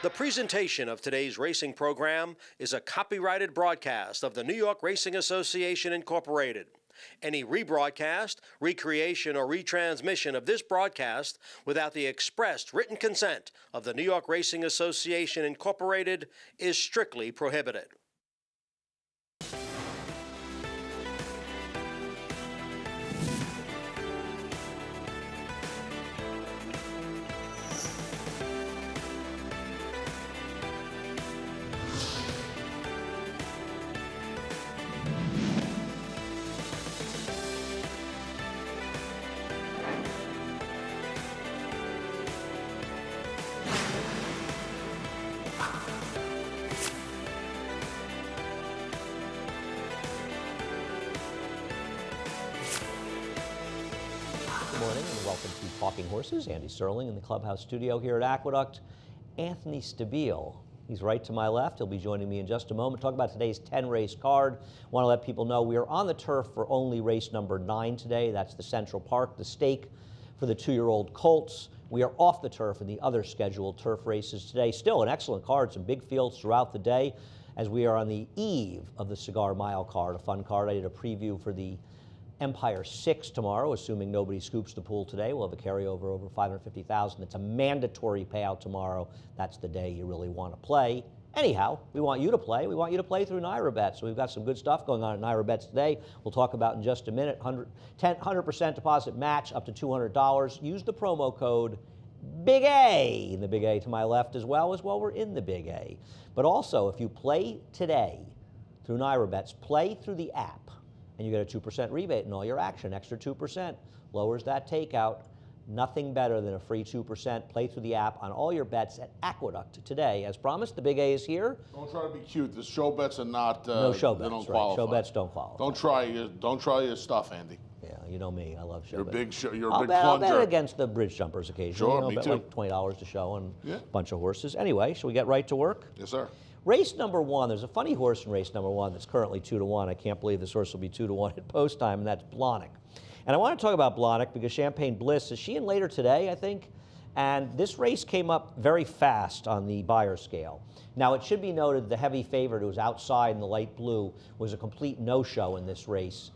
The presentation of today's racing program is a copyrighted broadcast of the New York Racing Association, Incorporated. Any rebroadcast, recreation, or retransmission of this broadcast without the expressed written consent of the New York Racing Association, Incorporated is strictly prohibited. Good morning and welcome to Talking Horses. Andy Serling in the clubhouse studio here at Aqueduct. Anthony Stabile, he's right to my left. He'll be joining me in just a moment. Talk about today's 10-race card. Want to let people know we are on the turf for only race number 9 today. That's the Central Park, the stake for the 2-year-old colts. We are off the turf in the other scheduled turf races today. Still an excellent card, some big fields throughout the day as we are on the eve of the Cigar Mile card, a fun card. I did a preview for the Empire 6 tomorrow, assuming nobody scoops the pool today. We'll have a carryover over $550,000. It's a mandatory payout tomorrow. That's the day you really want to play. Anyhow, we want you to play. We want you to play through NYRA Bets. So we've got some good stuff going on at NYRA Bets today. We'll talk about in just a minute. 100% deposit match up to $200. Use the promo code Big A, in the Big A to my left as well we're in the Big A. But also, if you play today through NYRA Bets, play through the app, and you get a 2% rebate in all your action, extra 2%. Lowers that takeout. Nothing better than a free 2%. Play through the app on all your bets at Aqueduct today. As promised, the Big A is here. Don't try to be cute. The show bets are not. No show bets, they don't right. qualify. Show bets don't qualify. Don't try your stuff, Andy. Yeah, you know me. I love show You're bets. You're a big I'll plunger. bet against the bridge jumpers occasionally. Sure, me bet too. like $20 to show and a bunch of horses. Anyway, shall we get right to work? Yes, sir. Race number 1, there's a funny horse in race number 1 that's currently 2-1. I can't believe this horse will be 2-1 at post time, and that's Blahnik. And I want to talk about Blahnik because Champagne Bliss, is she in later today, I think? And this race came up very fast on the buyer scale. Now, it should be noted the heavy favorite who was outside in the light blue was a complete no-show in this race.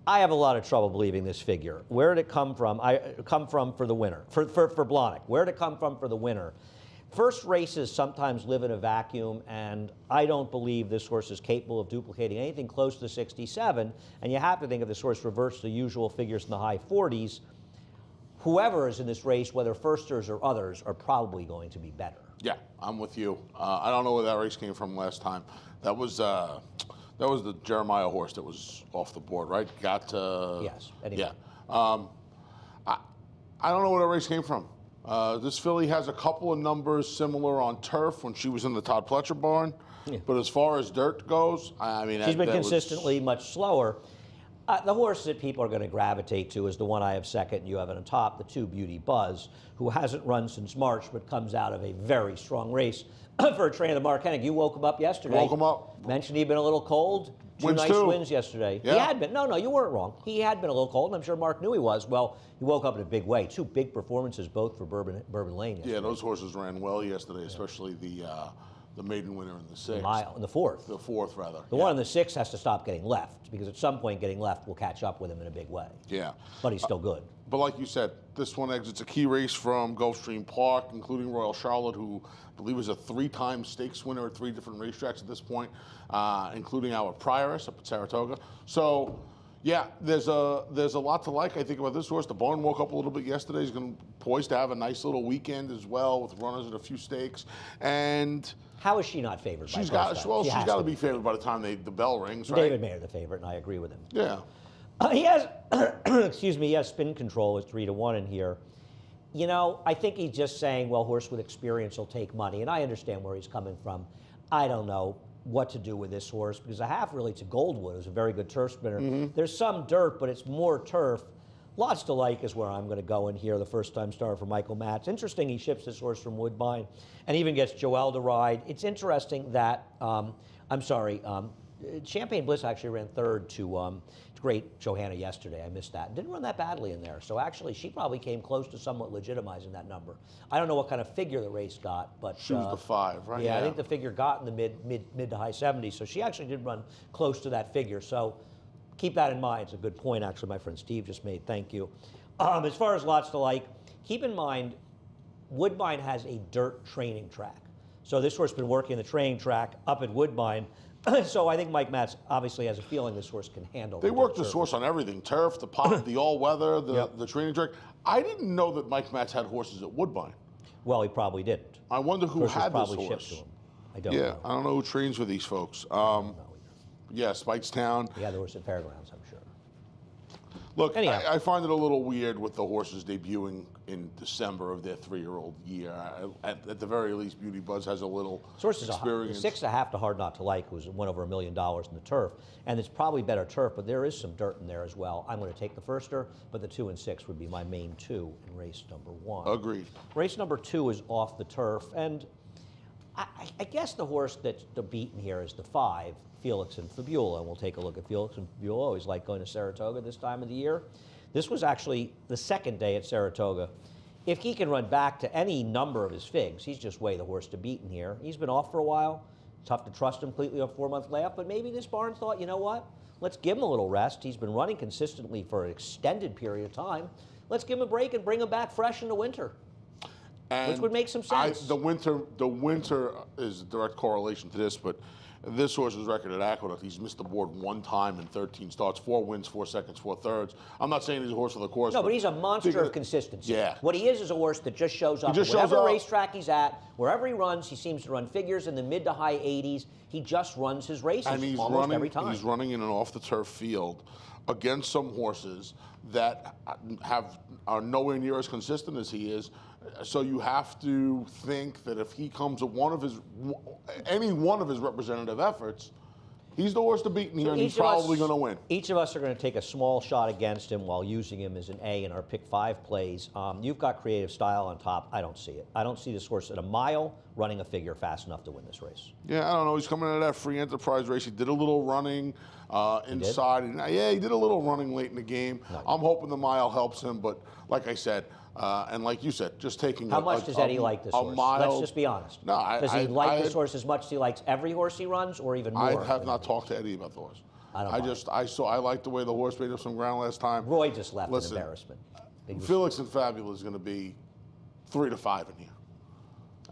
I have a lot of trouble believing this figure. Where did it come from? Come from for the winner, for Blahnik. Where did it come from for the winner? First races sometimes live in a vacuum, and I don't believe this horse is capable of duplicating anything close to 67, and you have to think if this horse reverts to usual figures in the high 40s, whoever is in this race, whether firsters or others, are probably going to be better. Yeah, I'm with you. I don't know where that race came from last time. That was the Jeremiah horse that was off the board, right? Yes. Anyway. Yeah. I don't know where that race came from. This filly has a couple of numbers similar on turf when she was in the Todd Pletcher barn. Yeah. But as far as dirt goes, I mean, she's been consistently much slower. The horse that people are going to gravitate to is the one I have second and you have it on top, the 2 Beauty Buzz, who hasn't run since March but comes out of a very strong race for a trainer, Mark Hennig. You woke him up yesterday. Woke him up. Mentioned he'd been a little cold. Two nice wins yesterday. Yeah. He had been. No, you weren't wrong. He had been a little cold, and I'm sure Mark knew he was. Well, he woke up in a big way. 2 big performances, both for Bourbon Lane yesterday. Yeah, those horses ran well yesterday, especially the maiden winner in the 6th. In the 4th. The 4th, rather. The one in the 6th has to stop getting left, because at some point getting left will catch up with him in a big way. Yeah. But he's still good. But like you said, this one exits a key race from Gulfstream Park, including Royal Charlotte, who I believe is a 3-time stakes winner at 3 different racetracks at this point, including our Prioress up at Saratoga. So, yeah, there's a lot to like, I think, about this horse. The barn woke up a little bit yesterday. He's poised to have a nice little weekend as well with runners at a few stakes. And how is she not favored? She's got to be favored by the time the bell rings, right? David Mayer, the favorite, and I agree with him. Yeah. He has, excuse me, he has spin control at 3-1 in here. You know, I think he's just saying, well, horse with experience will take money, and I understand where he's coming from. I don't know what to do with this horse because I have really to Goldwood, who's a very good turf spinner. There's some dirt, but it's more turf. Lots to like is where I'm going to go in here, the first-time star for Michael Matz. Interesting, he ships this horse from Woodbine and even gets Joelle to ride. It's interesting that, Champagne Bliss actually ran third to great Johanna yesterday. I missed that. Didn't run that badly in there. So actually, she probably came close to somewhat legitimizing that number. I don't know what kind of figure the race got, but She was the 5, right? Yeah, I think the figure got in the mid to high 70s. So she actually did run close to that figure. So keep that in mind. It's a good point, actually, my friend Steve just made. Thank you. As far as lots to like, keep in mind, Woodbine has a dirt training track. So this horse has been working the training track up at Woodbine. So I think Mike Matz obviously has a feeling this horse can handle. They worked this horse on everything: turf, the pop, the all-weather, the training track. I didn't know that Mike Matz had horses at Woodbine. Well, he probably didn't. I wonder who had this probably horse. shipped to him. I don't Yeah, know. I don't know who trains for these folks. Yeah, Spikestown. He had the horse at Fairgrounds, I'm sure. Look, Anyhow. I find it a little weird with the horses debuting in December of their 3-year-old year. At the very least, Beauty Buzz has a little This horse is experience. 6.5 to Hard Not to Like, who's won over $1 million in the turf, and it's probably better turf, but there is some dirt in there as well. I'm going to take the firster, but the 2 and 6 would be my main 2 in race number 1. Agreed. Race number 2 is off the turf, and I guess the horse that's the beaten here is the 5, Felix and Fabiola, and we'll take a look at Felix and Fabiola. Always like going to Saratoga this time of the year. This was actually the second day at Saratoga. If he can run back to any number of his figs, he's just way the horse to beat in here. He's been off for a while. Tough to trust him completely on 4-month layoff, but maybe this barn thought, you know what? Let's give him a little rest. He's been running consistently for an extended period of time. Let's give him a break and bring him back fresh in the winter. And which would make some sense. The winter is a direct correlation to this, but this horse's record at Aqueduct, he's missed the board 1 time in 13 starts, 4 wins, 4 seconds, 4 thirds. I'm not saying he's a horse for the course. No, but he's a monster of consistency. Yeah. What he is a horse that just shows up. just at whatever shows up. racetrack he's at, wherever he runs, he seems to run figures in the mid to high 80s. He just runs his races and he's almost running, every time. He's running in an off-the-turf field against some horses that are nowhere near as consistent as he is. So you have to think that if he comes at any one of his representative efforts, he's the horse to beat in here, and he's probably going to win. Each of us are going to take a small shot against him while using him as an A in our pick 5 plays. You've got creative style on top. I don't see it. I don't see this horse at a mile running a figure fast enough to win this race. Yeah, I don't know. He's coming out of that free enterprise race. He did a little running inside. Yeah, he did a little running late in the game. No. I'm hoping the mile helps him, but like I said, and like you said, just taking How much does Eddie like this horse? Let's just be honest. No, does he like this horse as much as he likes every horse he runs, or even more? I have not talked to Eddie about the horse. I like the way the horse made up some ground last time. Roy just left Listen, an embarrassment. Felix and Fabulous is going to be 3 to 5 in here.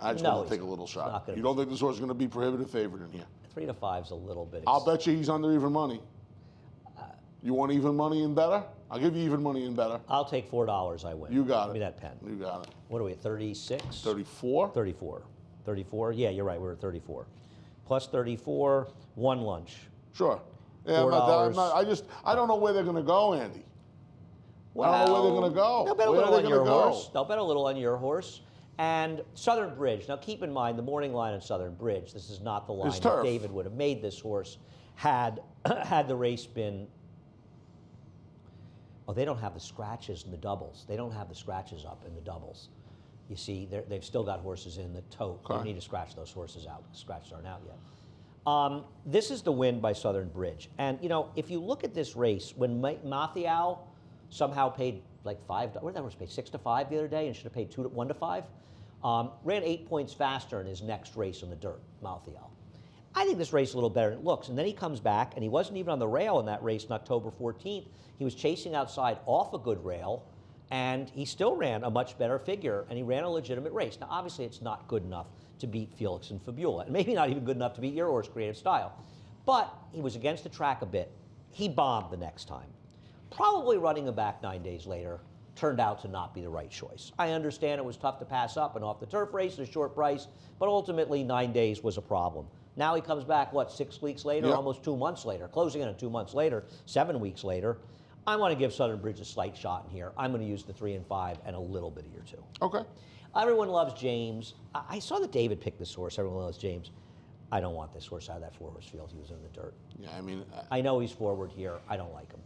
I just want to take a little shot. You don't think this horse is going to be prohibitive favorite in here? 3 to 5 is a little bit. I'll bet you he's under even money. You want even money and better? I'll give you even money and better. I'll take $4. I win. You got it. Give me that pen. You got it. What are we at? 36. 34. 34. 34. Yeah, you're right. We're at 34. Plus 34. 1 lunch. Sure. Yeah, $4. I don't know where they're going to go, Andy. Well, I don't know where they're going to go. They'll bet a little on your horse. They'll bet a little on your horse. And Southern Bridge. Now, keep in mind the morning line at Southern Bridge. This is not the line that David would have made this horse had the race been. Oh, they don't have the scratches in the doubles. They don't have the scratches up in the doubles. You see, they've still got horses in the tote. Okay. They need to scratch those horses out. The scratches aren't out yet. This is the win by Southern Bridge. And, you know, if you look at this race, when Mathieu somehow paid like $5, what did that horse pay? 6 to 5 the other day and should have paid 1 to 5? Ran 8 points faster in his next race on the dirt, Mathieu. I think this race is a little better than it looks. And then he comes back, and he wasn't even on the rail in that race on October 14th. He was chasing outside off a good rail, and he still ran a much better figure, and he ran a legitimate race. Now, obviously, it's not good enough to beat Felix and Fabiola, and maybe not even good enough to beat your horse, Creative Style. But he was against the track a bit. He bombed the next time. Probably running him back 9 days later turned out to not be the right choice. I understand it was tough to pass up and off the turf race at a short price, but ultimately 9 days was a problem. Now he comes back, what, 6 weeks later, yep. Almost 2 months later, closing in on 2 months later, 7 weeks later. I want to give Southern Bridge a slight shot in here. I'm going to use the 3 and 5 and a little bit of your 2. Okay. Everyone loves James. I saw that David picked this horse. Everyone loves James. I don't want this horse out of that 4-horse field. He was in the dirt. Yeah, I mean. I know he's forward here. I don't like him.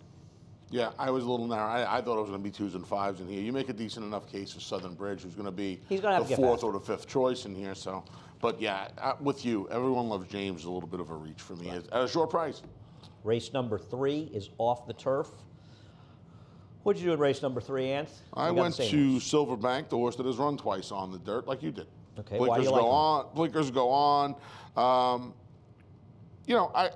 Yeah, I was a little narrow. I thought it was going to be 2s and 5s in here. You make a decent enough case for Southern Bridge, who's going to be the 4th or the 5th choice in here. So, But yeah, with you, Everyone Loves James is a little bit of a reach for me at a short price. Race number 3 is off the turf. What'd you do in race number 3, Ant? I went to Silverbank, the horse that has run twice on the dirt, like you did. Okay, blinkers why do you go like him? on. Blinkers go on. You know,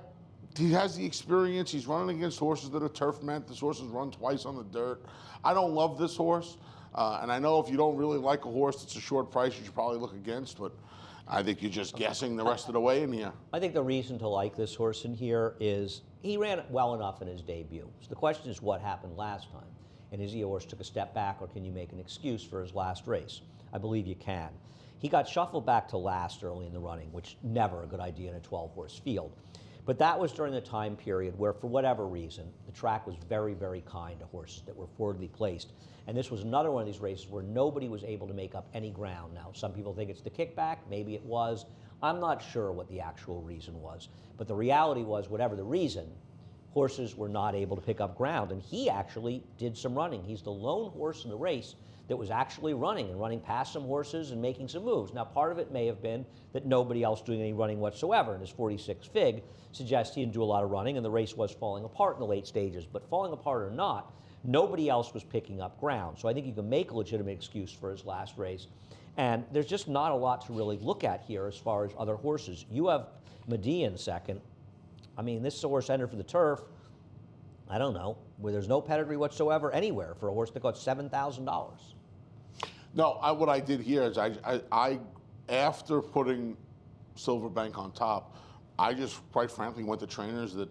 he has the experience. He's running against horses that are turf meant. This horse has run twice on the dirt. I don't love this horse, and I know if you don't really like a horse that's a short price, you should probably look against. But I think you're just guessing the rest of the way in here. I think the reason to like this horse in here is he ran well enough in his debut. So the question is what happened last time. And is he a horse took a step back, or can you make an excuse for his last race? I believe you can. He got shuffled back to last early in the running, which never a good idea in a 12-horse field. But that was during the time period where, for whatever reason, the track was very, very kind to horses that were forwardly placed. And this was another one of these races where nobody was able to make up any ground. Now, some people think it's the kickback. Maybe it was. I'm not sure what the actual reason was. But the reality was, whatever the reason, horses were not able to pick up ground. And he actually did some running. He's the lone horse in the race that was actually running and running past some horses and making some moves. Now, part of it may have been that nobody else doing any running whatsoever, and his 46 fig suggests he didn't do a lot of running, and the race was falling apart in the late stages. But falling apart or not, nobody else was picking up ground. So I think you can make a legitimate excuse for his last race. And there's just not a lot to really look at here as far as other horses. You have Medea in second. I mean, this horse entered for the turf, I don't know, where there's no pedigree whatsoever anywhere for a horse that got $7,000. No, what I did here is I after putting Silverbank on top, I just quite frankly went to trainers that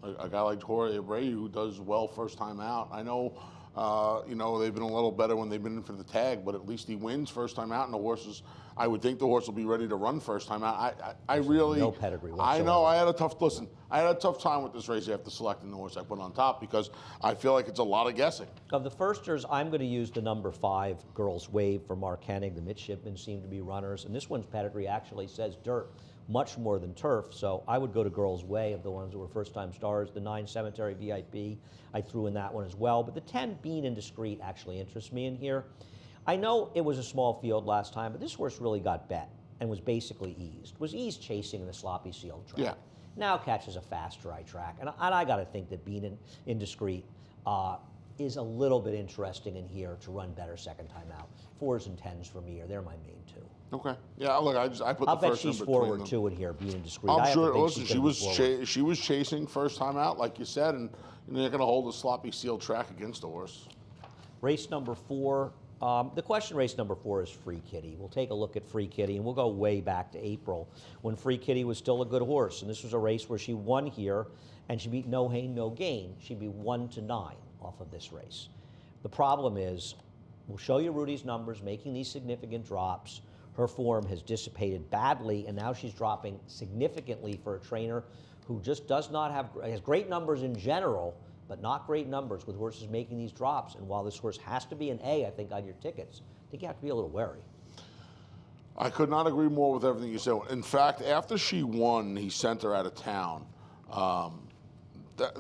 a guy like Jorge Abreu who does well first time out. I know, you know, they've been a little better when they've been in for the tag, but at least he wins first time out, and the horses, I would think the horse will be ready to run first time out. I really no pedigree whatsoever. I know. I had a tough time with this race after selecting the horse I put on top because I feel like it's a lot of guessing. Of the firsters, I'm going to use the number 5, Girls Wave, for Mark Hennig. The midshipmen seem to be runners, and this one's pedigree actually says dirt much more than turf, so I would go to Girls Way of the ones that were first-time stars. The 9 Cemetery VIP, I threw in that one as well, but the 10 Bean Indiscreet actually interests me in here. I know it was a small field last time, but this horse really got bet and was basically eased. Was eased chasing in the sloppy sealed track. Yeah. Now catches a fast dry track, and I got to think that Bean Indiscreet is a little bit interesting in here to run better second time out. 4s and 10s for me they're my main 2. Okay. Yeah. Look, I put I'll the bet first she's in between forward them. too in here, Bean Indiscreet. I'm I have sure. to think Listen, she's gonna be forward. she was chasing first time out, like you said, and you're going to hold a sloppy sealed track against the horse. Race number 4. The question race number 4 is Free Kitty. We'll take a look at Free Kitty, and we'll go way back to April when Free Kitty was still a good horse. And this was a race where she won here, and she beat No Hain, No Gain. She'd be 1-9 off of this race. The problem is, we'll show you Rudy's numbers, making these significant drops. Her form has dissipated badly, and now she's dropping significantly for a trainer who just does not have, has great numbers in general, but not great numbers with horses making these drops. And while this horse has to be an A, I think, on your tickets, I think you have to be a little wary. I could not agree more with everything you said. In fact, after she won, he sent her out of town.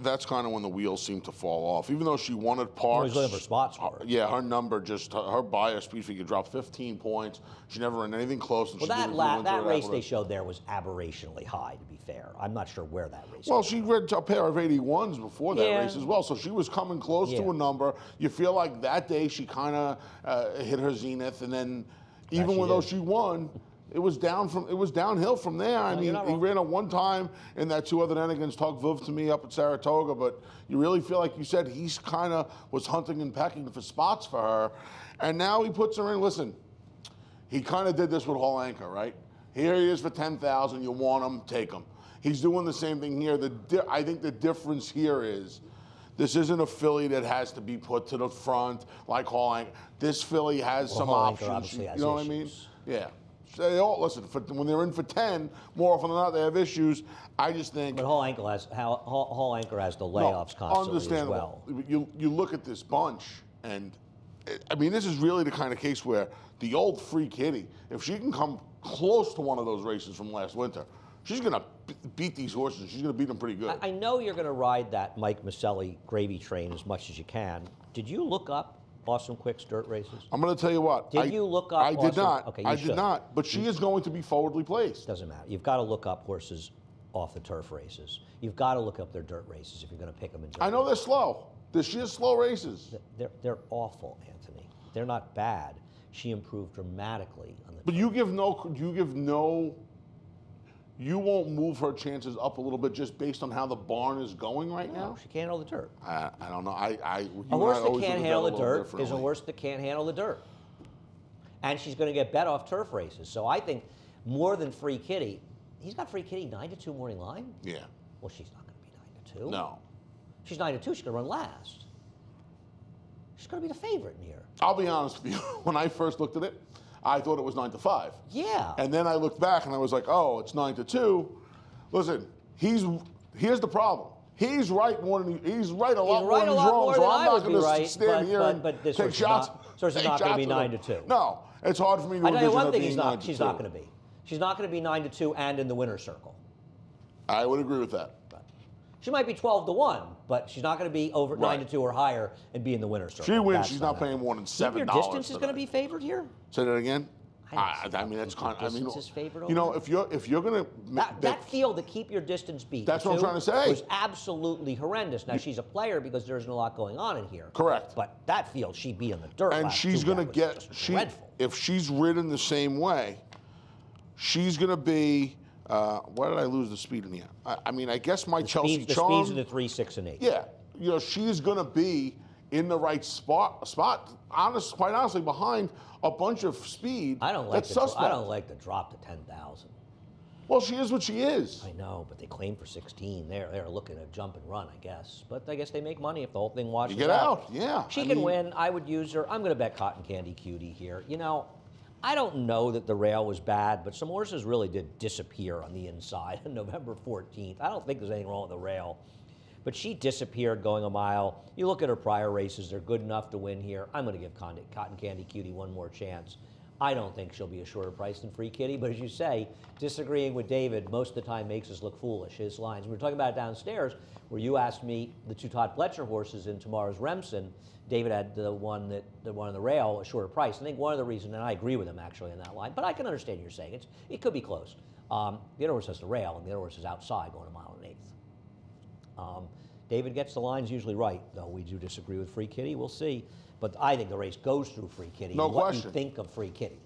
That's kind of when the wheels seemed to fall off. Even though she won at Parks. He's looking for spots for her. Yeah, her number just, her buyer speed figure dropped 15 points. She never ran anything close. Well, that race they showed there was aberrationally high, to be fair. I'm not sure where that race Well, was. she ran a pair of 81s before that race as well, so she was coming close to a number. You feel like that day she kind of hit her zenith, and then even though she won, it was downhill from there. I mean, he ran a one time in that 2 other end against Tug Vuv to me up at Saratoga, but you really feel like you said he's kind of was hunting and pecking for spots for her, and now he puts her in. Listen, he kind of did this with Hall Anchor, right? Here he is for 10,000. You want him, take him. He's doing the same thing here. I think the difference here is this isn't a filly that has to be put to the front like Hall Anchor. This filly has some Hall Anchor options. obviously has you know what I mean? issues. Yeah. They all listen. When they're in for 10, more often than not, they have issues. I just think. But Hall Anchor has the layoffs constantly as well. You look at this bunch, and I mean, this is really the kind of case where the old Free Kitty, if she can come close to one of those races from last winter, she's going to beat these horses. She's going to beat them pretty good. I know you're going to ride that Mike Maselli gravy train as much as you can. Did you look up Awesome Quick's dirt races? I'm going to tell you what. Did you look up I did Awesome- not. Okay, you I should. did not. But she is going to be forwardly placed. Doesn't matter. You've got to look up horses off the turf races. You've got to look up their dirt races if you're going to pick them in dirt I know they're races. slow. She has slow races. They're awful, Anthony. They're not bad. She improved dramatically on the But you won't move her chances up a little bit just based on how the barn is going right No, now? she can't handle the dirt. I don't know. A horse that can't handle the dirt is a horse that can't handle the dirt. And she's going to get bet off turf races. So I think more than Free Kitty, he's got Free Kitty 9-2 morning line. Yeah. Well, she's not going to be 9-2. No. She's 9-2. She's going to run last. She's going to be the favorite in here. I'll be honest with you. When I first looked at it, I thought it was 9-5. Yeah. And then I looked back and I was like, oh, it's 9-2. Listen, here's the problem. He's right more than he's right a lot more than he's wrong. So I'm not going to stand here and this take shots. This is not going to be 9-2. No, it's hard for me to I tell you envision one her thing, being she's not going to be. She's not going to be 9-2 and in the winner's circle. I would agree with that. She might be 12-1, but she's not going to be over 9-2 or higher and be in the winner's circle. She wins. That's She's not paying more than $7. Your distance is going to be favored here. Say that again. I mean, that's kind. I mean, favored you know, if you're going to that field to keep your distance beat. That's what I'm trying to say. Was absolutely horrendous. Now she's a player because there isn't a lot going on in here. Correct. But that field, she beat in the dirt. And she's going to get dreadful. If she's ridden the same way, she's going to be. Why did I lose the speed in here? I mean, I guess my Chelsea Charm. The speed's in the 3, 6, and 8. Yeah, you know, she's going to be in the right spot. Quite honestly, behind a bunch of speed. I don't like that's suspect. I don't like the drop to 10,000. Well, she is what she is. I know, but they claim for 16. They're looking to jump and run, I guess. But I guess they make money if the whole thing washes You get out, yeah. She can win. I would use her. I'm going to bet Cotton Candy Cutie here. You know, I don't know that the rail was bad, but some horses really did disappear on the inside on November 14th. I don't think there's anything wrong with the rail. But she disappeared going a mile. You look at her prior races, they're good enough to win here. I'm going to give Cotton Candy Cutie one more chance. I don't think she'll be a shorter price than Free Kitty, but as you say, disagreeing with David most of the time makes us look foolish. His lines. We were talking about it downstairs, where you asked me the two Todd Pletcher horses in tomorrow's Remsen. David had the one on the rail, a shorter price. I think one of the reasons, and I agree with him actually in that line, but I can understand you're saying it could be close. The other horse has the rail, and the other horse is outside going a mile and an eighth. David gets the lines usually right, though we do disagree with Free Kitty. We'll see. But I think the race goes through Free Kitty. No what question. You think of Free Kitty.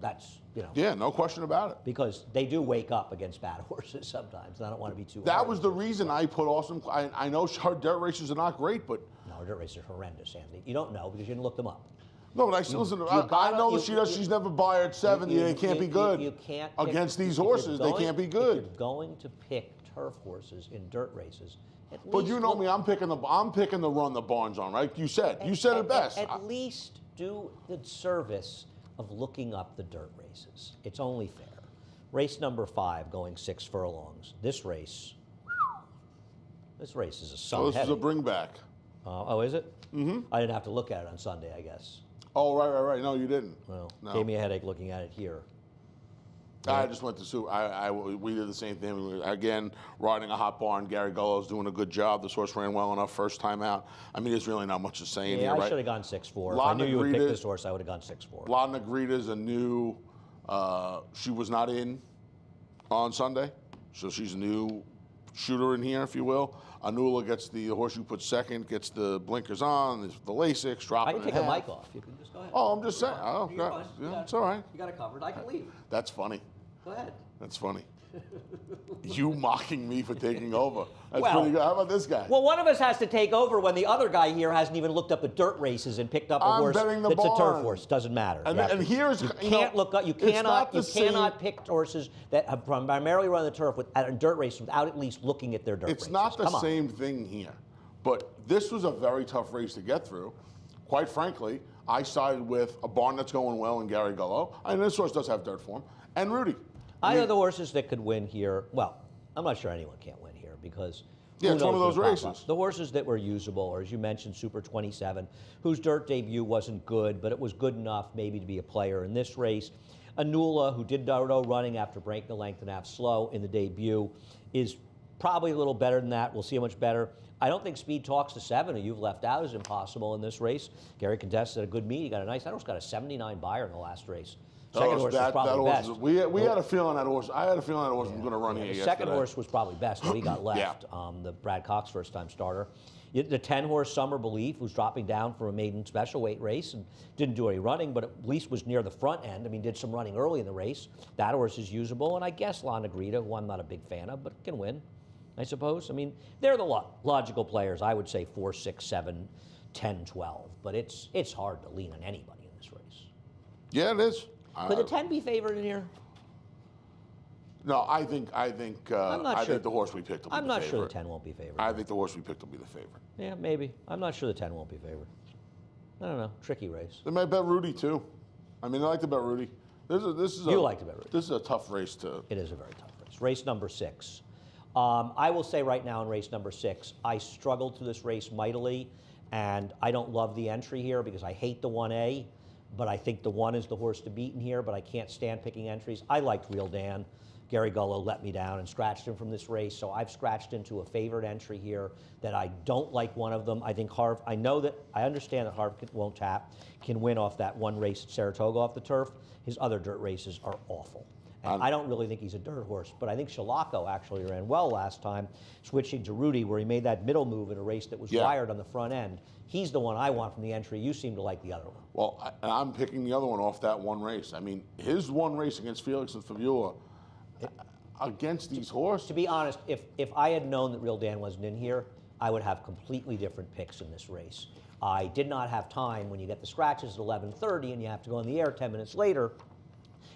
That's, you know. Yeah, no question about it. Because they do wake up against bad horses sometimes, and I don't want to be too That hard. was the reason I put Awesome. I know her dirt races are not great, but. No, her dirt races are horrendous, Anthony. You don't know because you didn't look them up. No, but I still listen. I know that she does. She's never by her at 70. They can't be good. You can't against these horses. They can't be good. If you're going to pick turf horses in dirt races, but you know me, I'm picking the run the barn's on, right? You said it best. At least do the service of looking up the dirt races. It's only fair. Race number 5, going 6 furlongs. This race is a So this is a bring back. Oh, is it? Mm-hmm. I didn't have to look at it on Sunday, I guess. Oh, right. No, you didn't. Well, no. Gave me a headache looking at it here. I just went to we did the same thing. Again, riding a hot barn. Gary Gullo's doing a good job. This horse ran well enough first time out. I mean, there's really not much to say in here, right? I should have gone 6-4. If I knew you would pick this horse, I would have gone 6-4. La Negrita's a new, she was not in on Sunday, so she's a new shooter in here, if you will. Anula gets the horse you put second, gets the blinkers on, the Lasix, dropping I can take the mic off. You can just go ahead. Oh, I'm just saying. Oh, You're fine. yeah, it's all right. You got it covered. I can leave. That's funny. Go ahead. That's funny. You mocking me for taking over. That's Well- pretty good. How about this guy? Well, one of us has to take over when the other guy here hasn't even looked up the dirt races and picked up a I'm horse betting the that's a turf barn. horse. Doesn't matter. And here's you can't look up. You cannot pick horses that have primarily run the turf at a dirt race without at least looking at their dirt races. It's not the Come on. same thing here. But this was a very tough race to get through. Quite frankly, I sided with a barn that's going well in Gary Gullo. And this horse does have dirt form. And Rudy. I know the horses that could win here. Well, I'm not sure anyone can't win here because Yeah, it's one of who knows those what'll pop races. up. The horses that were usable, or as you mentioned, Super 27, whose dirt debut wasn't good, but it was good enough maybe to be a player in this race. Anula, who did Dardo running after breaking the length and a half slow in the debut, is probably a little better than that. We'll see how much better. I don't think speed talks to 7, who you've left out, is impossible in this race. Gary contested a good meet. He got a nice, that horse got a 79 buyer in the last race. Second horse was probably best. We had a feeling that horse. I had a feeling that horse was going to run here The yesterday. second horse was probably best, but he got left. The Brad Cox first-time starter. The 10-horse Summer Belief, who's dropping down for a maiden special weight race and didn't do any running, but at least was near the front end. I mean, did some running early in the race. That horse is usable, and I guess La Negrita, who I'm not a big fan of, but can win, I suppose. I mean, they're the logical players. I would say 4, 6, 7, 10, 12, but it's hard to lean on anybody in this race. Yeah, it is. Could the 10 be favored in here? No, I think the horse we picked will be the favorite. I'm not sure the 10 won't be favored. I think the horse we picked will be the favorite. Yeah, maybe. I'm not sure the 10 won't be favored. I don't know. Tricky race. They might bet Rudy too. I mean, they like to bet Rudy. You like to bet Rudy. This is a tough race to. It is a very tough race. Race number 6. I will say right now in race number 6, I struggled through this race mightily, and I don't love the entry here because I hate the 1A. But I think the 1 is the horse to beat in here, but I can't stand picking entries. I liked Real Dan. Gary Gullo let me down and scratched him from this race, so I've scratched into a favored entry here that I don't like one of them. I think I understand that Harv won't tap, can win off that one race at Saratoga off the turf. His other dirt races are awful. And I don't really think he's a dirt horse, but I think Shalako actually ran well last time, switching to Rudy, where he made that middle move in a race that was wired on the front end. He's the one I want from the entry. You seem to like the other one. Well, I'm picking the other one off that one race. I mean, his one race against Felix and Fabiola, against these horses. To be honest, if I had known that Real Dan wasn't in here, I would have completely different picks in this race. I did not have time when you get the scratches at 11:30 and you have to go in the air 10 minutes later.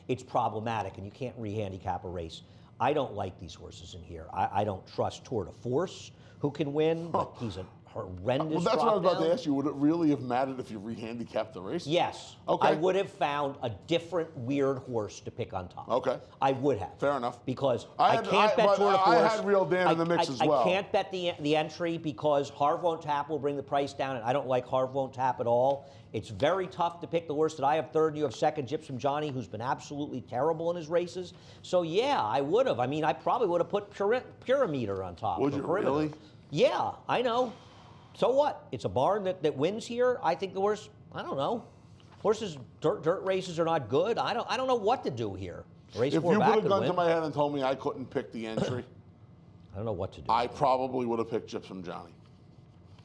It's problematic, and you can't re-handicap a race. I don't like these horses in here. I don't trust Tour de Force, who can win, but he's a horrendous Well, that's what I was about drop-down. to ask you. Would it really have mattered if you re-handicapped the race? Yes. Okay. I would have found a different weird horse to pick on top. Okay. I would have. Fair enough. Because I can't bet Tour de Force. I had Real Dan in the mix as well. I can't bet the entry because Harv Won't Tap will bring the price down, and I don't like Harv Won't Tap at all. It's very tough to pick the horse that I have third and you have second, Gypsum Johnny, who's been absolutely terrible in his races. So, yeah, I would have. I mean, I probably would have put Pyrameter on top. Would you really? Yeah, I know. So what? It's a barn that wins here. I think the horse, I don't know. Horses, dirt races are not good. I don't know what to do here. Race If 4 you back put a could gun win. to my head and told me I couldn't pick the entry, I don't know what to do. I probably would have picked Gypsum Johnny.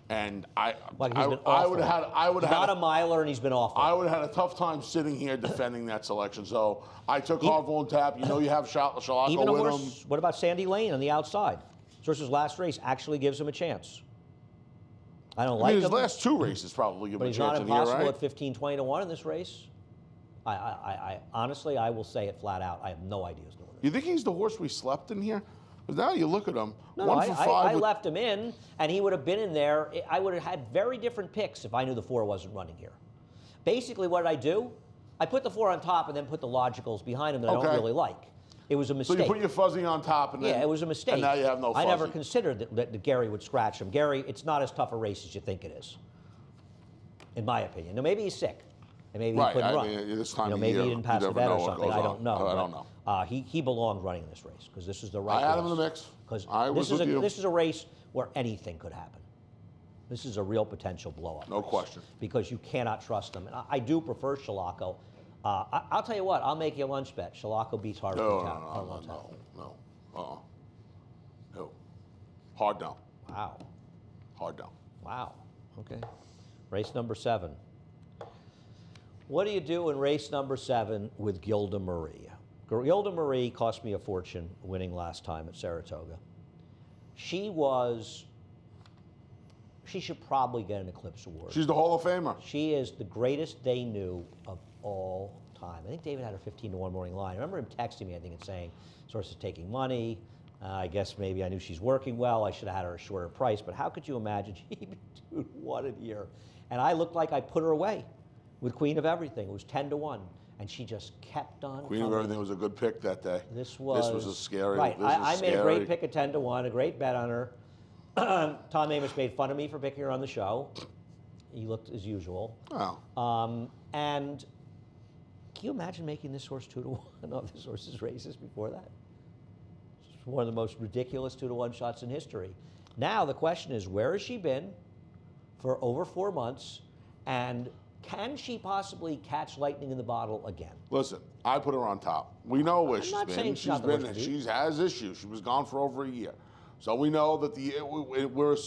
And I would He's have not had a miler, and he's been awful. I would have had a tough time sitting here defending that selection. So I took Harville and Tap. You know you have Shalako Even a with horse, him. what about Sandy Lane on the outside? This horse's last race actually gives him a chance. I don't like His him. last 2 races probably give But him a he's not chance in here, impossible right? at 15-20 to 1 in this race. I honestly, I will say it flat out. I have no idea who's going to win. You think he's the horse we slept in here? Because now you look at him. No, 1 for 5. I left him in, and he would have been in there. I would have had very different picks if I knew the 4 wasn't running here. Basically, what did I do? I put the 4 on top and then put the logicals behind him that I don't really like. It was a mistake. So you put your fuzzy on top, and then it was a mistake. And now you have no fuzzy. I never considered that Gary would scratch him. Gary, it's not as tough a race as you think it is, in my opinion. Now, maybe he's sick, and maybe he couldn't run. Mean, this time of maybe year, he didn't pass the you vet never or know what something. goes I on. don't know. I don't know. He belongs running in this race because this is the right I had race. him in the mix. Because I was with you. this is a race where anything could happen. This is a real potential blow-up. No race question. Because you cannot trust them. And I do prefer Shalako. I'll tell you what. I'll make you a lunch bet. Shalako beats Harvey. No. No. Hard no. Wow. Hard no. Wow. Okay. Race number 7. What do you do in race number 7 with Gilda Murray? Gilda Murray cost me a fortune winning last time at Saratoga. She should probably get an Eclipse Award. She's the Hall of Famer. She is the greatest they knew of all time. I think David had her 15-1 morning line. I remember him texting me, I think, and saying, source is taking money. I guess maybe I knew she's working well. I should have had her a shorter price. But how could you imagine she won it here? And I looked like I put her away with Queen of Everything. It was 10-1. And she just kept on Queen of Everything was a good pick that day. This was a scary. Right. This was I made a scary. great pick at 10-1, a great bet on her. Tom Amos made fun of me for picking her on the show. He looked as usual. Oh. And can you imagine making this horse 2-1 on this horse's races before that? It's one of the most ridiculous 2-1 shots in history. Now the question is, where has she been for over 4 months, and can she possibly catch lightning in the bottle again? Listen, I put her on top. We know where she's not been. saying she's not the worst to beat. She has issues. She was gone for over a year. So we know that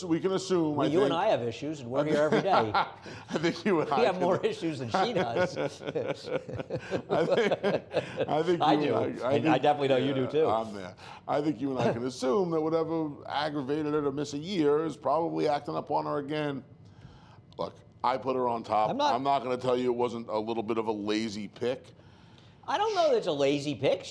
we can assume. Well, you and I have issues, and we're here every day. I think you and I have more issues than she does. I think I you do. and I definitely know you do too. I'm there. I think you and I can assume that whatever aggravated her to miss a year is probably acting up on her again. Look, I put her on top. I'm not going to tell you it wasn't a little bit of a lazy pick. I don't know that it's a lazy pick.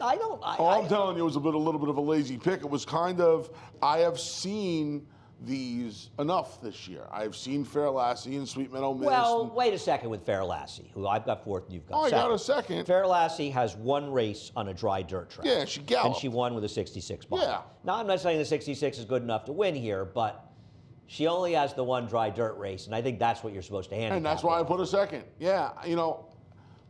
I'm telling you, it was a little bit of a lazy pick. It was kind of, I have seen these enough this year. I've seen Fair Lassie and Sweet Meadow Mist. Well, wait a second with Fair Lassie, who I've got fourth and you've got second. I got a second. Fair Lassie has one race on a dry dirt track. Yeah, she galloped. And she won with a 66 ball. Yeah. Now, I'm not saying the 66 is good enough to win here, but she only has the one dry dirt race, and I think that's what you're supposed to handicap. And that's why I put a second. Yeah,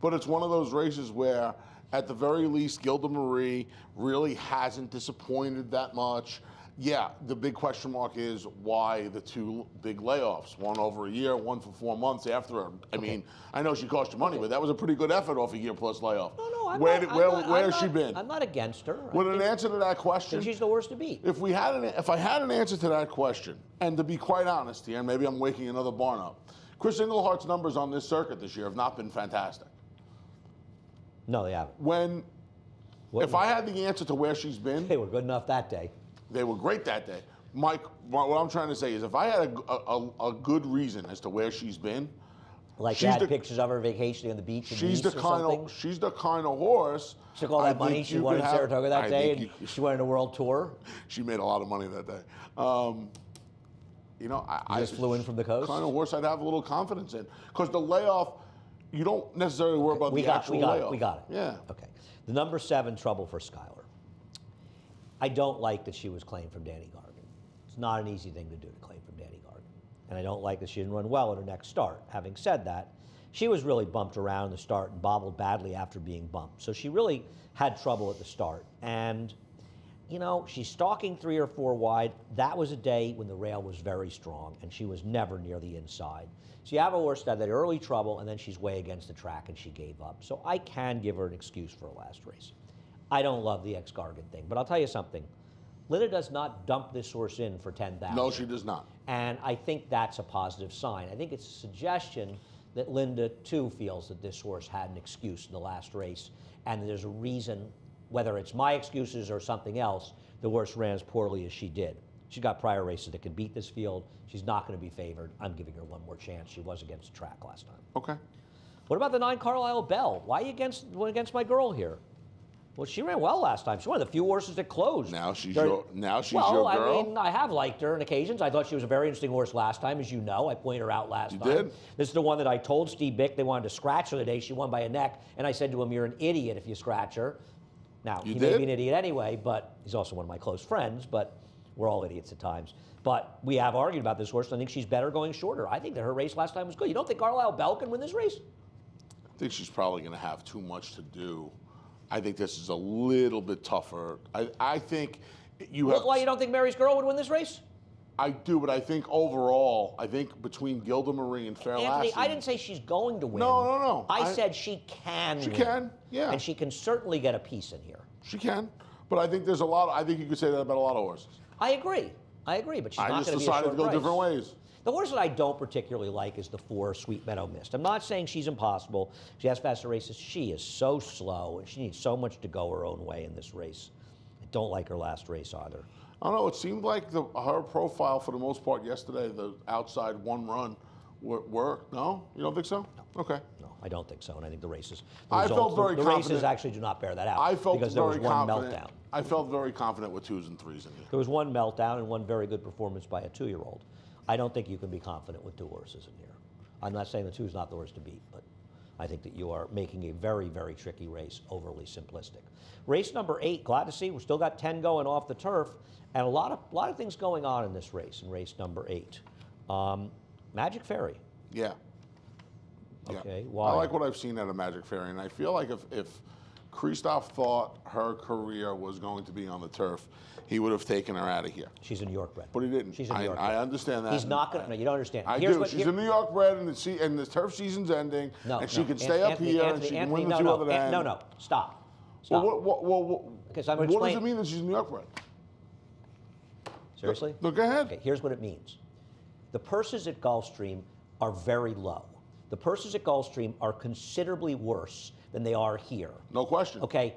but it's one of those races where, at the very least, Gilda Murray really hasn't disappointed that much. Yeah, the big question mark is why the two big layoffs, one over a year, one for 4 months after her. I mean, I know she cost you money, but that was a pretty good effort off a year-plus layoff. No, where has she been? I'm not against her. With an answer to that question, she's the worst to beat. If I had an answer to that question, and to be quite honest here, and maybe I'm waking another barn up, Chris Englehart's numbers on this circuit this year have not been fantastic. No, they haven't. If I had the answer to where she's been, they were good enough that day. They were great that day. Mike, what I'm trying to say is, if I had a good reason as to where she's been, like you had pictures of her vacationing on the beach in Nice or something? She's the kind of horse. She took all that money she won in Saratoga that day, and she went on a world tour. She made a lot of money that day. I just flew in from the coast. Kind of horse I'd have a little confidence in, because the layoff, you don't necessarily worry about the actual layoff. We got it. Yeah. Okay. The number 7 trouble for Skylar. I don't like that she was claimed from Danny Gargan. It's not an easy thing to do to claim from Danny Gargan. And I don't like that she didn't run well at her next start. Having said that, she was really bumped around in the start and bobbled badly after being bumped. So she really had trouble at the start. And, she's stalking 3 or 4 wide. That was a day when the rail was very strong, and she was never near the inside. So you have a horse that had early trouble, and then she's way against the track, and she gave up. So I can give her an excuse for her last race. I don't love the ex-Gargan thing, but I'll tell you something. Linda does not dump this horse in for 10,000. No, she does not. And I think that's a positive sign. I think it's a suggestion that Linda, too, feels that this horse had an excuse in the last race, and there's a reason, whether it's my excuses or something else, the horse ran as poorly as she did. She's got prior races that can beat this field. She's not going to be favored. I'm giving her one more chance. She was against the track last time. Okay. What about the 9 Carlisle Bell? Why are you against my girl here? Well, she ran well last time. She's one of the few horses that closed. Now she's your Well, girl. I mean, I have liked her on occasions. I thought she was a very interesting horse last time, as you know. I pointed her out last time. You did? This is the one that I told Steve Bick they wanted to scratch her the day she won by a neck, and I said to him, "You're an idiot if you scratch her." Now, he may be an idiot anyway, but he's also one of my close friends, but we're all idiots at times. But we have argued about this horse, and I think she's better going shorter. I think that her race last time was good. You don't think Carlisle Bell can win this race? I think she's probably going to have too much to do. I think this is a little bit tougher. I think you have... Why you don't think Mary's Girl would win this race? I do, but I think overall, between Gilda Murray and Fair Lassie... Anthony, I didn't say she's going to win. No. I said she can win. She can, yeah. And she can certainly get a piece in here. She can. But I think there's a lot... I think you could say that about a lot of horses. I agree, but she's not going to be a short race. I just decided to go different ways. The horse that I don't particularly like is the 4 Sweet Meadow Mist. I'm not saying she's impossible. She has faster races. She is so slow, and she needs so much to go her own way in this race. I don't like her last race either. I don't know. It seemed like her profile, for the most part, yesterday, the outside one run, worked. No? You don't think so? No. Okay. No, I don't think so, and I think the races... The races actually do not bear that out. Because there was one meltdown. I felt very confident with 2s and 3s in here. There was one meltdown and one very good performance by a 2-year-old. I don't think you can be confident with 2 horses in here. I'm not saying the 2 is not the horse to beat, but I think that you are making a very, very tricky race overly simplistic. Race number 8, glad to see. We've still got 10 going off the turf, and a lot of things going on in this race, in race number 8. Magic Fairy. Yeah. Okay, yeah. why? I like what I've seen out of Magic Fairy, and I feel like if Kristoff thought her career was going to be on the turf, he would have taken her out of here. She's a New York bred. But he didn't. She's a New York bred. I understand that. He's not going to. No, you don't understand. I Here's do. what- She's a New York bred, and the turf season's ending, and she can stay up here, and she can win the two other end. No, stop. Stop. Well, Because I'm what gonna does explain. it mean that she's a New York bred? Seriously? No, go ahead. Okay, here's what it means. The purses at Gulfstream are very low. The purses at Gulfstream are considerably worse than they are here. No question. Okay,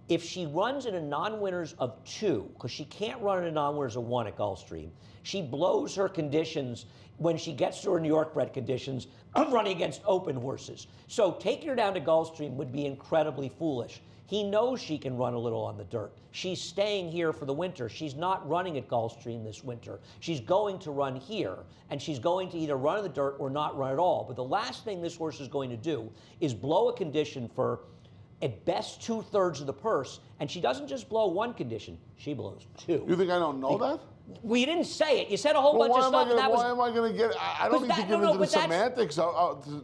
if she runs in a non-winners of 2, because she can't run in a non-winners of 1 at Gulfstream, she blows her conditions when she gets to her New York bred conditions of running against open horses. So taking her down to Gulfstream would be incredibly foolish. He knows she can run a little on the dirt. She's staying here for the winter. She's not running at Gulfstream this winter. She's going to run here, and she's going to either run in the dirt or not run at all. But the last thing this horse is going to do is blow a condition for, at best, 2/3 of the purse, and she doesn't just blow 1 condition, she blows 2. You think I don't know that? Well, you didn't say it. You said a whole bunch of stuff, and that was... Why am I going to get... I don't need to get into the semantics to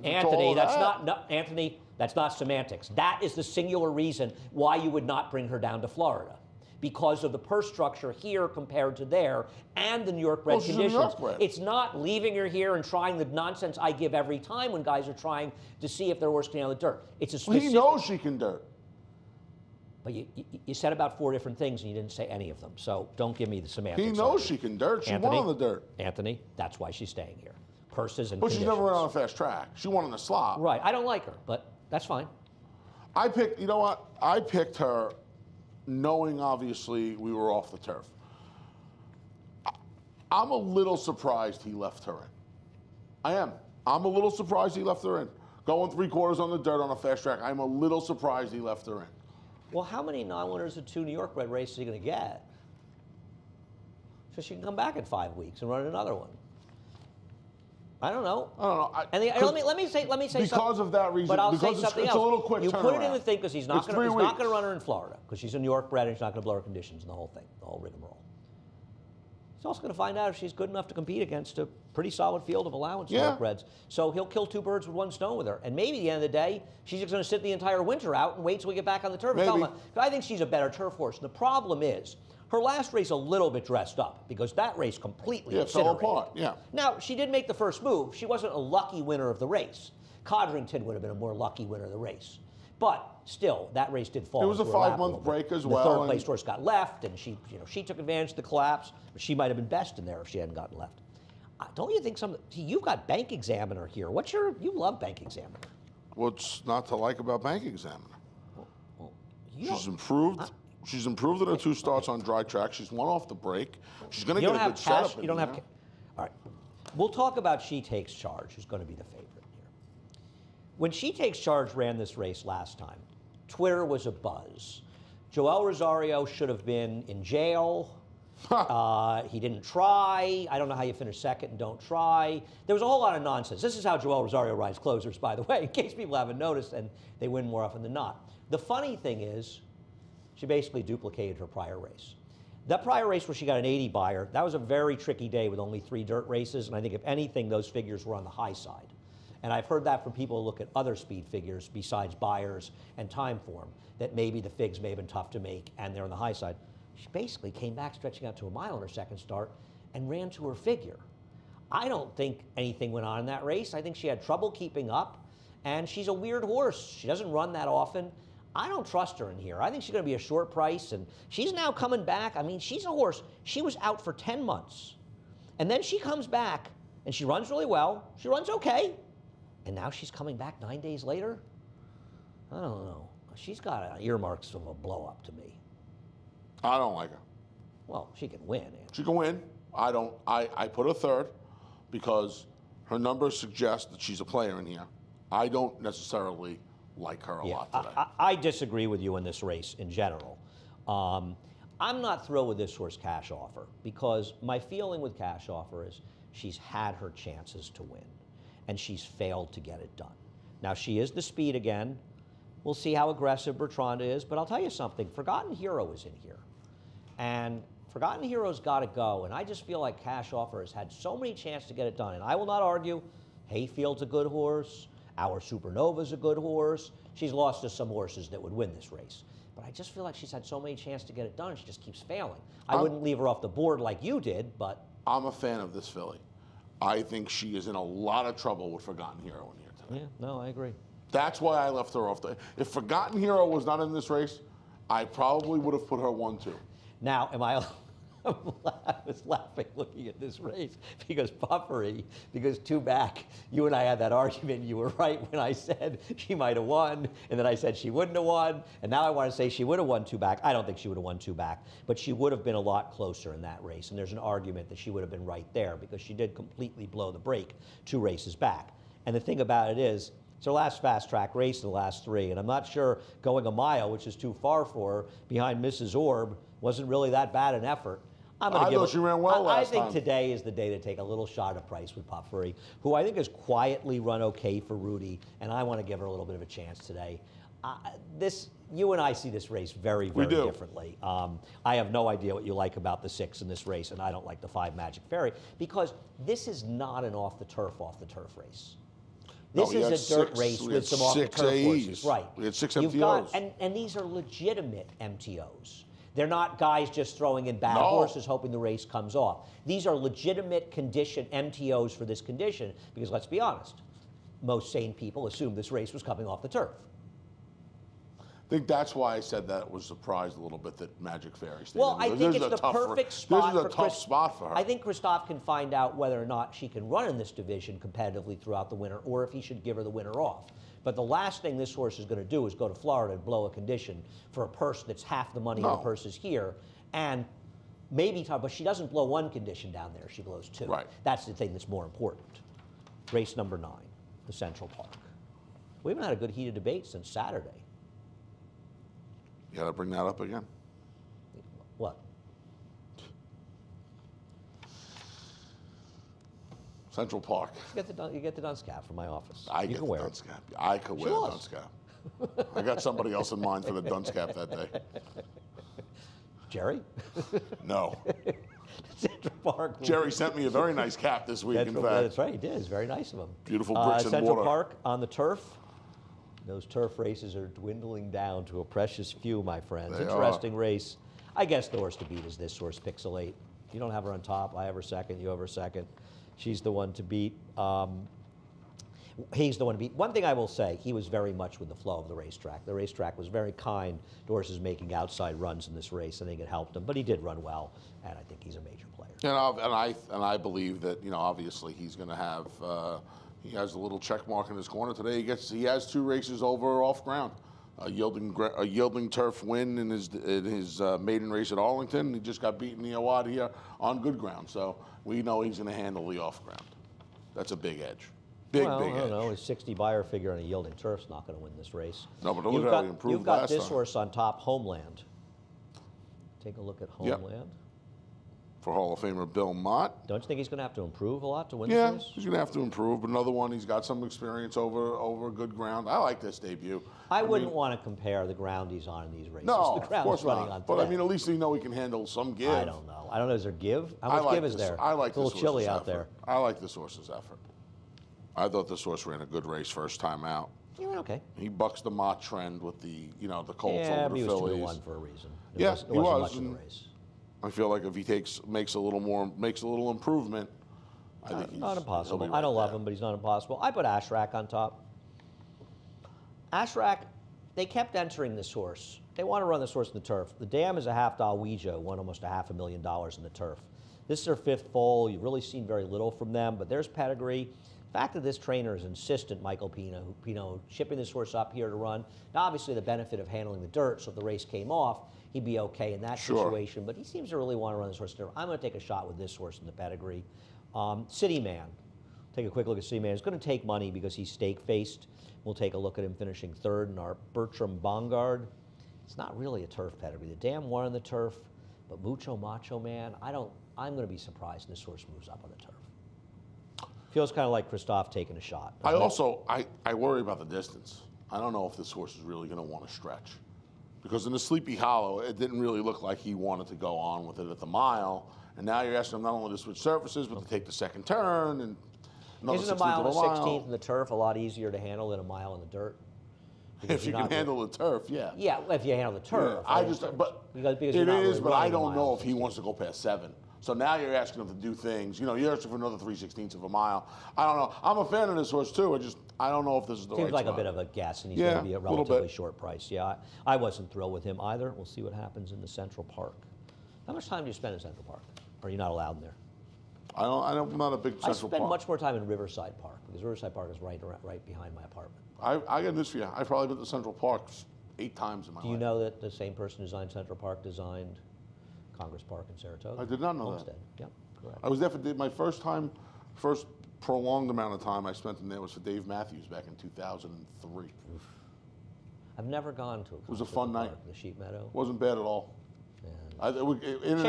Anthony, all that's that. not... No, Anthony, that's not semantics. That is the singular reason why you would not bring her down to Florida. Because of the purse structure here compared to there and the New York bred She's a New conditions. York bred. It's not leaving her here and trying the nonsense I give every time when guys are trying to see if their horse can handle the dirt. It's a specific... He knows she can dirt. But you said about 4 different things and you didn't say any of them. So don't give me the semantics. He knows she can dirt. She won on the dirt. Anthony, that's why she's staying here. Purses and But she's conditions. never run on a fast track. She won on the slop. Right. I don't like her, but that's fine. I picked, you know what? I picked her knowing, obviously, we were off the turf. I'm a little surprised he left her in. I am. I'm a little surprised he left her in. Going 3/4 on the dirt on a fast track, I'm a little surprised he left her in. Well, how many non-winners of 2 New York bred races are you going to get? So she can come back in 5 weeks and run another one. I don't know. I don't know. Let me say something. Because of that reason. But I'll because say something it's else. a little quick You put it in turnaround. the thing because he's not It's going 3 weeks. to run her in Florida because she's a New York bred and he's not going to blow her conditions and the whole thing, the whole rigmarole. He's also going to find out if she's good enough to compete against a pretty solid field of allowance New York breds. So he'll kill 2 birds with 1 stone with her. And maybe at the end of the day, she's just going to sit the entire winter out and wait till we get back on the turf. Maybe. I think she's a better turf horse. And the problem is, her last race a little bit dressed up because that race completely fell incinerated. apart. Yeah. Now, she did make the first move. She wasn't a lucky winner of the race. Codrington would have been a more lucky winner of the race. But still, that race did fall. It was a into her lap 5-month little bit. break as The well, third and- place horse got left, and she took advantage of the collapse. But she might have been best in there if she hadn't gotten left. Don't you think you've got Bank Examiner here? You love Bank Examiner. What's not to like about Bank Examiner? Well, She's improved. She's improved in her 2 starts on dry track. She's won off the break. She's going to You get don't a have good cash. setup. You don't have. All right. We'll talk about She Takes Charge, who's going to be the favorite here. When She Takes Charge ran this race last time, Twitter was abuzz. Joel Rosario should have been in jail. He didn't try. I don't know how you finish second and don't try. There was a whole lot of nonsense. This is how Joel Rosario rides closers, by the way, in case people haven't noticed, and they win more often than not. The funny thing is, she basically duplicated her prior race. That prior race where she got an 80 buyer, that was a very tricky day with only 3 dirt races, and I think if anything, those figures were on the high side. And I've heard that from people who look at other speed figures besides buyers and time form, that maybe the figs may have been tough to make and they're on the high side. She basically came back stretching out to a mile in her second start and ran to her figure. I don't think anything went on in that race. I think she had trouble keeping up, and she's a weird horse. She doesn't run that often. I don't trust her in here. I think she's going to be a short price, and she's now coming back. I mean, she's a horse. She was out for 10 months, and then she comes back, and she runs really well. She runs okay, and now she's coming back 9 days later? I don't know. She's got earmarks of a blow-up to me. I don't like her. Well, she can win. Andy. She can win. I don't. I put her third because her numbers suggest that she's a player in here. I don't necessarily like her a lot today. I disagree with you in this race in general. I'm not thrilled with this horse Cash Offer because my feeling with Cash Offer is she's had her chances to win and she's failed to get it done. Now, she is the speed again. We'll see how aggressive Bertranda is, but I'll tell you something. Forgotten Hero is in here. And Forgotten Hero's got to go, and I just feel like Cash Offer has had so many chances to get it done. And I will not argue, Hayfield's a good horse, Our Supernova's a good horse. She's lost to some horses that would win this race. But I just feel like she's had so many chances to get it done, she just keeps failing. I wouldn't leave her off the board like you did, but... I'm a fan of this filly. I think she is in a lot of trouble with Forgotten Hero in here today. Yeah, no, I agree. That's why I left her off the... If Forgotten Hero was not in this race, I probably would have put her 1-2. Now, I was laughing looking at this race because Puffery, because two back, you and I had that argument. You were right when I said she might have won, and then I said she wouldn't have won, and now I want to say she would have won two back. I don't think she would have won two back, but she would have been a lot closer in that race, and there's an argument that she would have been right there because she did completely blow the break 2 races back. And the thing about it is, it's her last fast track race in the last 3, and I'm not sure going a mile, which is too far for her, behind Mrs. Orb, wasn't really that bad an effort. I thought she ran well last time. I think today is the day to take a little shot of price with Puffery, who I think has quietly run okay for Rudy, and I want to give her a little bit of a chance today. You and I see this race very, very differently. I have no idea what you like about the 6 in this race, and I don't like the 5 Magic Fairy, because this is not an off-the-turf race. This is a dirt race with some off-the-turf horses. Right. We had 6 MTOs. And these are legitimate MTOs. They're not guys just throwing in bad horses hoping the race comes off. These are legitimate condition MTOs for this condition because, let's be honest, most sane people assumed this race was coming off the turf. I think that's why I said that was surprised a little bit that Magic Fairy stayed. Well, I think it's the perfect spot. This is a tough spot for her. I think Christophe can find out whether or not she can run in this division competitively throughout the winter, or if he should give her the winter off. But the last thing this horse is going to do is go to Florida and blow a condition for a purse that's half the money of the purses here, and maybe, but she doesn't blow 1 condition down there; she blows 2. Right. That's the thing that's more important. Race number 9, the Central Park. We haven't had a good heated debate since Saturday. You got to bring that up again. What? Central Park. You get the dunce cap from my office. I get the dunce cap. I could wear the dunce cap. I got somebody else in mind for the dunce cap that day. Jerry? No. Central Park. Jerry sent me a very nice cap this week, in fact. That's right, he did. It's very nice of him. Beautiful bricks and Central water. Park on the turf. Those turf races are dwindling down to a precious few, my friends. Interesting race. I guess the horse to beat is this horse, Pixel 8. You don't have her on top. I have her second. You have her second. She's the one to beat. He's the one to beat. One thing I will say, he was very much with the flow of the racetrack. The racetrack was very kind to horses making outside runs in this race. I think it helped him, but he did run well, and I think he's a major player. And I believe that, obviously he's going to have. He has a little check mark in his corner today. He has 2 races over off ground. A yielding turf win in his maiden race at Arlington. He just got beaten the Awad here on good ground. So we know he's going to handle the off ground. That's a big edge. Big edge. I don't know. His 60 buyer figure on a yielding turf's not going to win this race. No, but look at how he improved last time. You've got this horse on top, Homeland. Take a look at Homeland. Yep. For Hall of Famer Bill Mott. Don't you think he's going to have to improve a lot to win Yeah, this race? he's going to have to improve. But another one, he's got some experience over good ground. I like this debut. I wouldn't want to compare the ground he's on in these races. No, the ground of course he's running not. on But today. at least he he can handle some give. I don't know. I don't know. Is there give? How much give is there? I like it's a little chilly out there. I like this horse's effort. I thought this horse ran a good race first time out. He went okay. He bucks the Mott trend with the the Colts over the he Fillies. was 2-1 for a reason. He wasn't was. Much in the race. I feel like if he makes a little improvement, I think he's not impossible. Right I don't love him, but he's not impossible. I put Ashrak on top. Ashrak, they kept entering this horse. They want to run this horse in the turf. The dam is a half-doll Ouija, won almost $500,000 in the turf. This is their 5th foal. You've really seen very little from them, but there's pedigree. The fact that this trainer is insistent, Michael Pino, shipping this horse up here to run. Now, obviously, the benefit of handling the dirt, so if the race came off, he'd be okay in that situation. But he seems to really want to run this horse. I'm going to take a shot with this horse in the pedigree. City Man. Take a quick look at City Man. It's going to take money because he's stake-faced. We'll take a look at him finishing 3rd in our Bertram Bongard. It's not really a turf pedigree. The dam won on the turf, but Mucho Macho Man, I'm going to be surprised if this horse moves up on the turf. Feels kind of like Christophe taking a shot. I worry about the distance. I don't know if this horse is really going to want to stretch. Because in the Sleepy Hollow, it didn't really look like he wanted to go on with it at the mile. And now you're asking him not only to switch surfaces, but to take the second turn. And another Isn't a 16th mile of and a a mile. 16th in the turf a lot easier to handle than a mile in the dirt? Because If you you're can not handle the turf, yeah. Yeah, if you handle the turf. I just, but because it you're not is, really but I running a don't mile know and if he 16. wants to go past 7. So now you're asking him to do things. You're asking for another 3/16 of a mile. I don't know. I'm a fan of this horse too. I don't know if this is the right Seems like spot. a bit of a guess, and he's Yeah, going to be a little relatively bit. short price. Yeah, I wasn't thrilled with him either. We'll see what happens in the Central Park. How much time do you spend in Central Park? Or are you not allowed in there? I'm not a big I Central spend Park. much more time in Riverside Park, because Riverside Park is right behind my apartment. I got news for you. I've probably been to Central Park 8 times in my life. Do you know that the same person who designed Central Park designed Congress Park in Saratoga? I did not know that. Homestead. Yep, correct. I was there for my first prolonged amount of time I spent in there was for Dave Matthews back in 2003. I've never gone to a was a fun night. The Sheep Meadow. Wasn't bad at all. And In and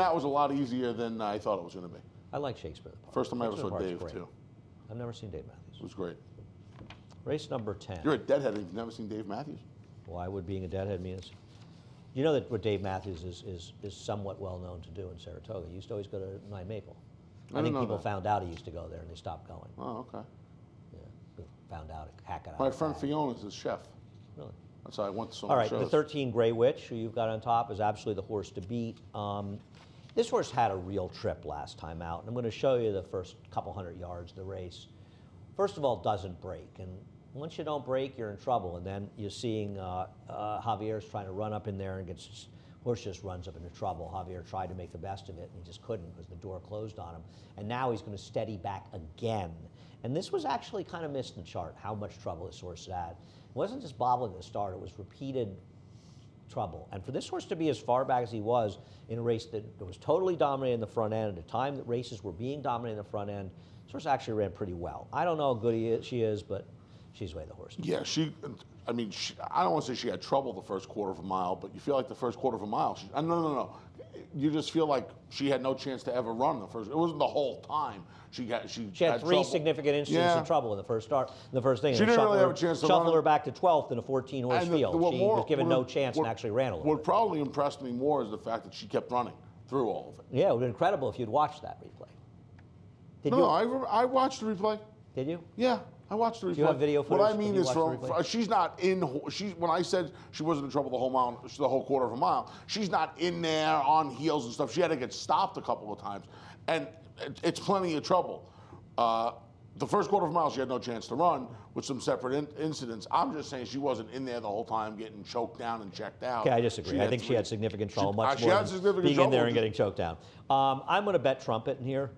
out was a lot easier than I thought it was going to be. I like Shakespeare in the Park. First time I ever Shakespeare saw in the Park's Dave great. too. I've never seen Dave Matthews. It was great. Race number 10. You're a deadhead and you've never seen Dave Matthews? Why would being a deadhead mean it's... You know that what Dave Matthews is somewhat well known to do in Saratoga. He used to always go to Nine Maple. I didn't think know people that. found out he used to go there and they stopped going. Oh, okay. Yeah, found out, hack it out. My friend Fiona's his chef. Really? That's how I went to so All many right, shows. the 13 Grey Witch, who you've got on top, is absolutely the horse to beat. This horse had a real trip last time out, and I'm going to show you the first couple hundred yards of the race. First of all, doesn't break, and once you don't break, you're in trouble. And then you're seeing Javier's trying to run up in there and horse just runs up into trouble. Javier tried to make the best of it, and he just couldn't because the door closed on him. And now he's going to steady back again. And this was actually kind of missed in the chart, how much trouble this horse had. It wasn't just bobbling at the start, it was repeated trouble. And for this horse to be as far back as he was in a race that was totally dominated in the front end, at a time that races were being dominated in the front end, this horse actually ran pretty well. I don't know how good she is, but she's way the horse. Yeah, I don't want to say she had trouble the first quarter of a mile, but you feel like the first quarter of a mile, no. You just feel like she had no chance to ever run the first. It wasn't the whole time. She had three trouble. significant instances of trouble in the first start. The first thing, She didn't really have a chance to shuffle run her it. back to 12th in a 14-horse field. She was given no chance and actually ran a little What bit. probably impressed me more is the fact that she kept running through all of it. Yeah, it would be incredible if you'd watched that replay. Did No, you? I watched the replay. Did you? Yeah, I watched the replay. you have video What I footage? mean Did you is, watch the replay? she's not in. When I said she wasn't in trouble the whole mile, the whole quarter of a mile, she's not in there on heels and stuff. She had to get stopped a couple of times, and it's plenty of trouble. The first quarter of a mile, she had no chance to run with some separate incidents. I'm just saying she wasn't in there the whole time getting choked down and checked out. Okay, I disagree. I think she had significant trouble, much she more had than significant being in trouble. there and getting choked down. I'm going to bet Trumpet in here.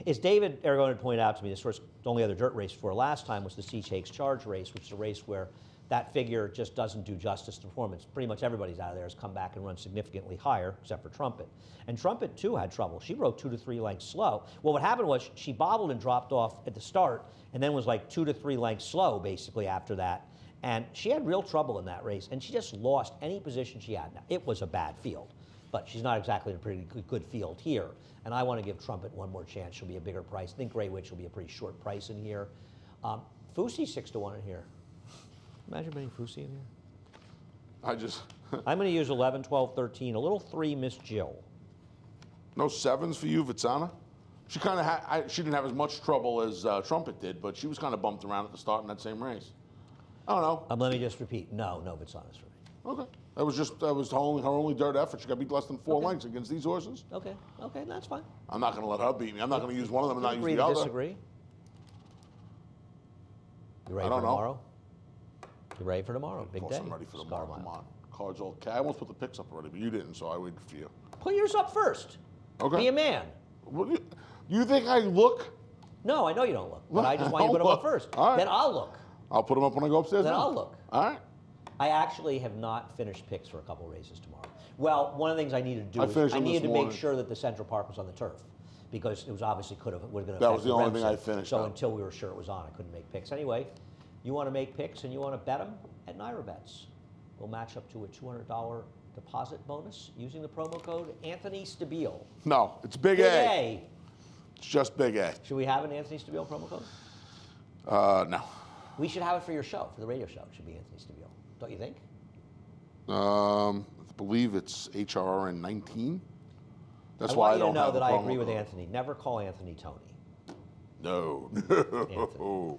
As David Aragon had pointed out to me, this was the only other dirt race before last time was the Sea Takes Charge race, which is a race where that figure just doesn't do justice to performance. Pretty much everybody's out of there has come back and run significantly higher, except for Trumpet. And Trumpet, too, had trouble. She rode 2 to 3 lengths slow. Well, what happened was she bobbled and dropped off at the start, and then was like 2 to 3 lengths slow, basically, after that. And she had real trouble in that race, and she just lost any position she had. Now, it was a bad field, but she's not exactly in a pretty good field here. And I want to give Trumpet one more chance. She'll be a bigger price. I think Grey Witch will be a pretty short price in here. Fousey's 6 to 1 in here. Imagine putting Fousey in here. I'm going to use 11, 12, 13. A little 3, Miss Jill. No 7s for you, Vitsana? She kind of had. She didn't have as much trouble as Trumpet did, but she was kind of bumped around at the start in that same race. I don't know. Let me just repeat. No Vitsana's for me. Okay. That was her only dirt effort. She got beat less than 4 lengths against these horses. Okay, that's fine. I'm not going to let her beat me. I'm not going to use one of them and not use Agree the to other. disagree. You ready I for don't know. tomorrow? You ready for tomorrow? Big Of course day. I'm ready for Scar tomorrow. Mile. Come on. Cards all. I almost put the picks up already, but you didn't, so I waited for you. Put yours up first. Okay. Be a man. What do you think I look? No, I know you don't look, but I just want you to put them up first. All right. Then I'll look. I'll put them up when I go upstairs. Then now. I'll look. All right. I actually have not finished picks for a couple races tomorrow. Well, one of the things I needed to do is I needed to make sure that the Central Park was on the turf, because it was obviously would have been. That was the only thing I finished So up. until we were sure it was on, I couldn't make picks. Anyway, you want to make picks and you want to bet them at Naira Bets. We'll match up to a $200 deposit bonus using the promo code Anthony Stabile. No, it's Big Big A. A. It's just Big A. Should we have an Anthony Stabile promo code? No. We should have it for your show, for the radio show. It should be Anthony Stabile. Don't you think? I believe it's HRN 19. That's I why want I you to don't know have that a I promo agree with code. Anthony. Never call Anthony Tony. No. Anthony.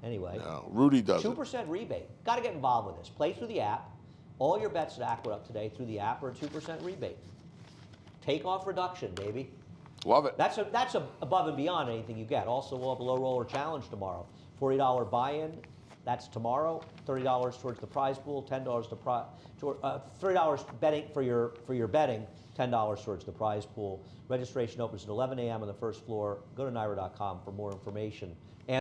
Anyway, No. Rudy does it. 2% rebate. Got to get involved with this. Play through the app. All your bets at Aqueduct today through the app are a 2% rebate. Take off reduction, baby. Love it. That's above and beyond anything you get. Also, we'll have a low roller challenge tomorrow. $40 buy-in. That's tomorrow. $30 towards the prize pool. $10 $30 betting for your betting. $10 towards the prize pool. Registration opens at 11 a.m. on the first floor. Go to naira.com for more information.